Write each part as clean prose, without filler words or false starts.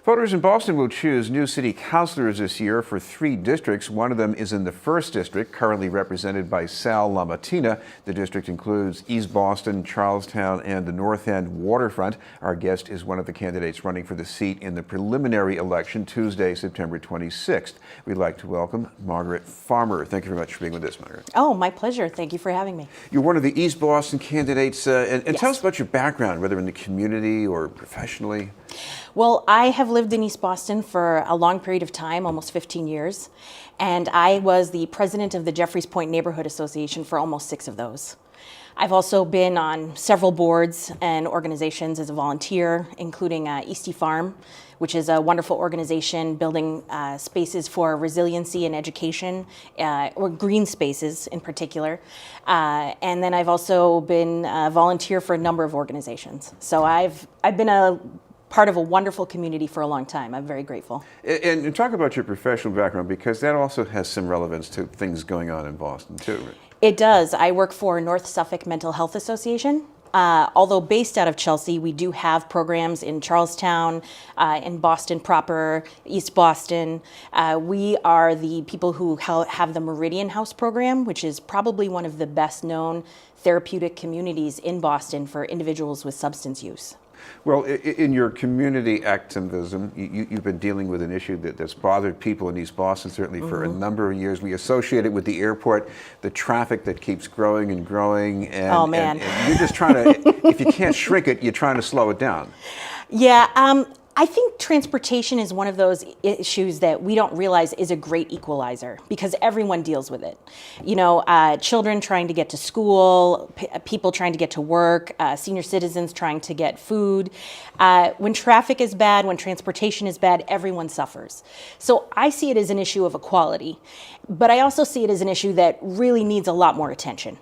Voters in Boston will choose new city councilors this year for 3 districts. One of them is in the 1st District, currently represented by Sal LaMattina. The district includes East Boston, Charlestown, and the North End Waterfront. Our guest is one of the candidates running for the seat in the preliminary election Tuesday, September 26th. We'd like to welcome Margaret Farmer. Thank you very much for being with us, Margaret. Oh, my pleasure. Thank you for having me. You're one of the East Boston candidates. And Yes. Tell us about your background, whether in the community or professionally. Well, I have lived in East Boston for a long period of time, almost 15 years, and I was the president of the Jeffreys Point Neighborhood Association for almost 6 of those. I've also been on several boards and organizations as a volunteer, including Eastie Farm, which is a wonderful organization building spaces for resiliency and education, or green spaces in particular. And then I've also been a volunteer for a number of organizations. So I've been a part of a wonderful community for a long time. I'm very grateful. And talk about your professional background, because that also has some relevance to things going on in Boston, too. It does. I work for North Suffolk Mental Health Association. Although based out of Chelsea, we do have programs in Charlestown, in Boston proper, East Boston. We are the people who have the Meridian House program, which is probably one of the best known therapeutic communities in Boston for individuals with substance use. Well, in your community activism, you've been dealing with an issue that's bothered people in East Boston, certainly for a number of years. We associate it with the airport, the traffic that keeps growing and growing. And, oh, man. And you're just trying to, if you can't shrink it, you're trying to slow it down. Yeah, I think transportation is one of those issues that we don't realize is a great equalizer because everyone deals with it. You know, children trying to get to school, people trying to get to work, senior citizens trying to get food. When traffic is bad, when transportation is bad, everyone suffers. So I see it as an issue of equality, but I also see it as an issue that really needs a lot more attention.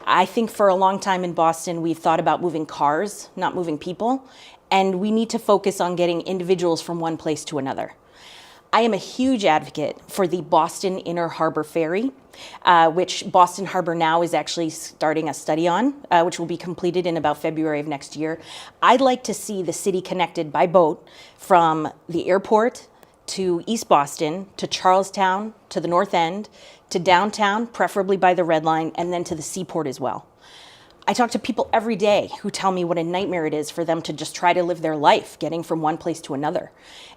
I think for a long time in Boston, we've thought about moving cars, not moving people. And we need to focus on getting individuals from one place to another. I am a huge advocate for the Boston Inner Harbor Ferry, which Boston Harbor Now is actually starting a study on, which will be completed in about February of next year. I'd like to see the city connected by boat from the airport to East Boston, to Charlestown, to the North End, to downtown, preferably by the Red Line, and then to the seaport as well. I talk to people every day who tell me what a nightmare it is for them to just try to live their life, getting from one place to another.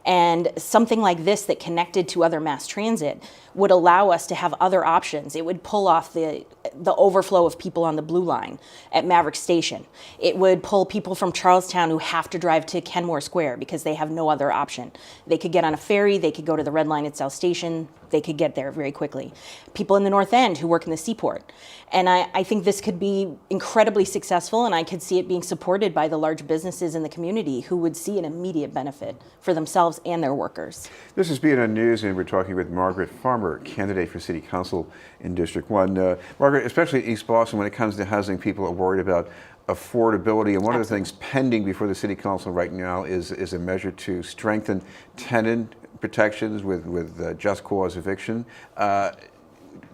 And something like this that connected to other mass transit would allow us to have other options. It would pull off the overflow of people on the Blue Line at Maverick Station. It would pull people from Charlestown who have to drive to Kenmore Square because they have no other option. They could get on a ferry, they could go to the Red Line at South Station, they could get there very quickly. People in the North End who work in the seaport. And I think this could be incredibly successful, and I could see it being supported by the large businesses in the community who would see an immediate benefit for themselves and their workers. This is BNN News, and we're talking with Margaret Farmer, candidate for City Council in District 1. Margaret, especially in East Boston, when it comes to housing, people are worried about affordability, and one of the things pending before the City Council right now is a measure to strengthen tenant protections with just cause eviction.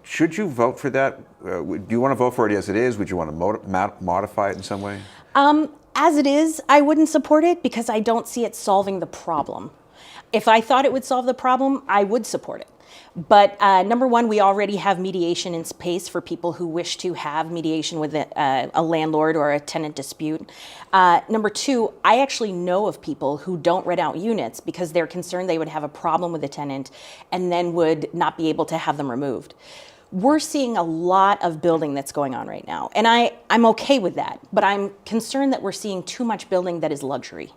Should you vote for that? Do you want to vote for it as it is? Would you want to modify it in some way? As it is, I wouldn't support it because I don't see it solving the problem. If I thought it would solve the problem, I would support it. But number one, we already have mediation in place for people who wish to have mediation with a landlord or a tenant dispute. Number two, I actually know of people who don't rent out units because they're concerned they would have a problem with a tenant and then would not be able to have them removed. We're seeing a lot of building that's going on right now, and I'm okay with that, but I'm concerned that we're seeing too much building that is luxury.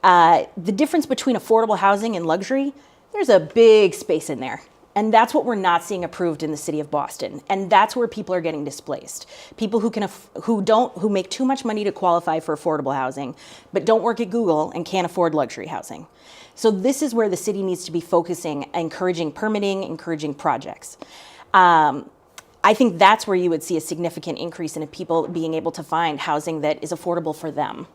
The difference between affordable housing and luxury, there's a big space in there. And that's what we're not seeing approved in the city of Boston. And that's where people are getting displaced. People who make too much money to qualify for affordable housing, but don't work at Google and can't afford luxury housing. So this is where the city needs to be focusing, encouraging permitting, encouraging projects. I think that's where you would see a significant increase in people being able to find housing that is affordable for them.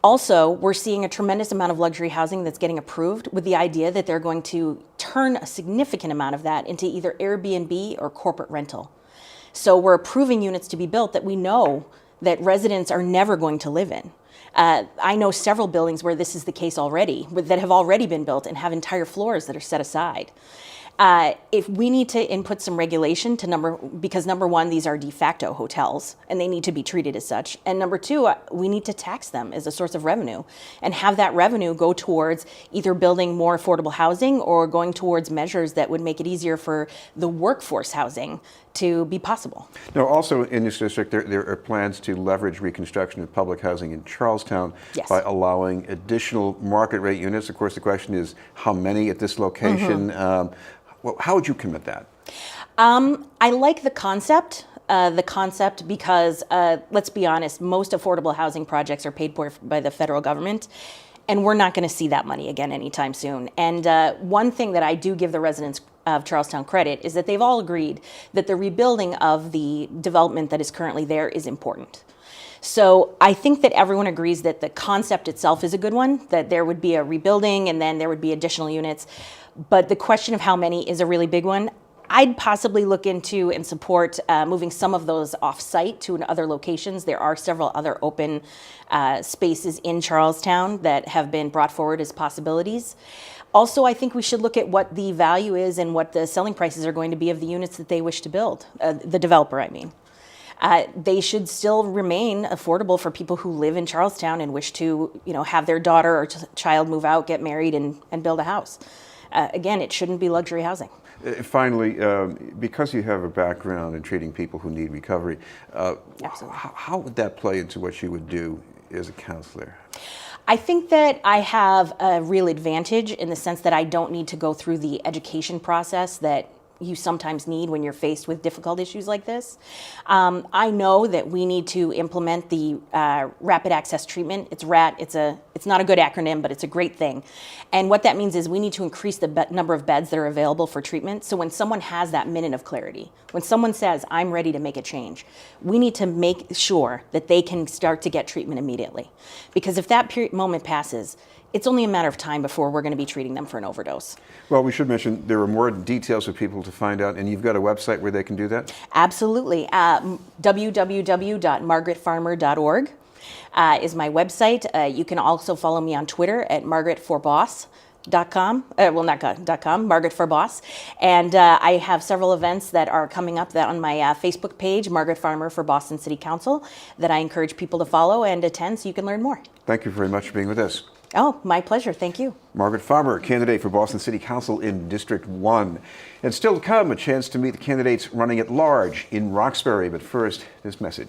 Also, we're seeing a tremendous amount of luxury housing that's getting approved with the idea that they're going to turn a significant amount of that into either Airbnb or corporate rental. So we're approving units to be built that we know that residents are never going to live in. I know several buildings where this is the case already, that have already been built and have entire floors that are set aside. If we need to input some regulation to because number one, these are de facto hotels and they need to be treated as such. And number two, we need to tax them as a source of revenue and have that revenue go towards either building more affordable housing or going towards measures that would make it easier for the workforce housing to be possible. Now, also in this district, there are plans to leverage reconstruction of public housing in Charlestown by allowing additional market rate units. Of course, the question is how many at this location? Well, how would you commit that? I like the concept because, let's be honest, most affordable housing projects are paid for by the federal government, and we're not going to see that money again anytime soon. And one thing that I do give the residents of Charlestown credit is that they've all agreed that the rebuilding of the development that is currently there is important. So I think that everyone agrees that the concept itself is a good one, that there would be a rebuilding and then there would be additional units. But the question of how many is a really big one. I'd possibly look into and support moving some of those off-site to other locations. There are several other open spaces in Charlestown that have been brought forward as possibilities. Also, I think we should look at what the value is and what the selling prices are going to be of the units that they wish to build, the developer, I mean. They should still remain affordable for people who live in Charlestown and wish to, have their daughter or child move out, get married, and build a house. Again, it shouldn't be luxury housing. Finally, because you have a background in treating people who need recovery, how would that play into what you would do as a counselor? I think that I have a real advantage in the sense that I don't need to go through the education process that you sometimes need when you're faced with difficult issues like this. I know that we need to implement the rapid access treatment. It's RAT. It's not a good acronym, but it's a great thing. And what that means is we need to increase the number of beds that are available for treatment. So when someone has that minute of clarity, when someone says, I'm ready to make a change, we need to make sure that they can start to get treatment immediately. Because if that moment passes, it's only a matter of time before we're going to be treating them for an overdose. Well, we should mention there are more details for people to find out, and you've got a website where they can do that? Absolutely. www.margaretfarmer.org is my website. You can also follow me on Twitter at margaretforboss.com. Margaret for Boss. And I have several events that are coming up on my Facebook page, Margaret Farmer for Boston City Council, that I encourage people to follow and attend so you can learn more. Thank you very much for being with us. Oh, my pleasure. Thank you. Margaret Farmer, candidate for Boston City Council in District 1. And still to come, a chance to meet the candidates running at large in Roxbury. But first, this message.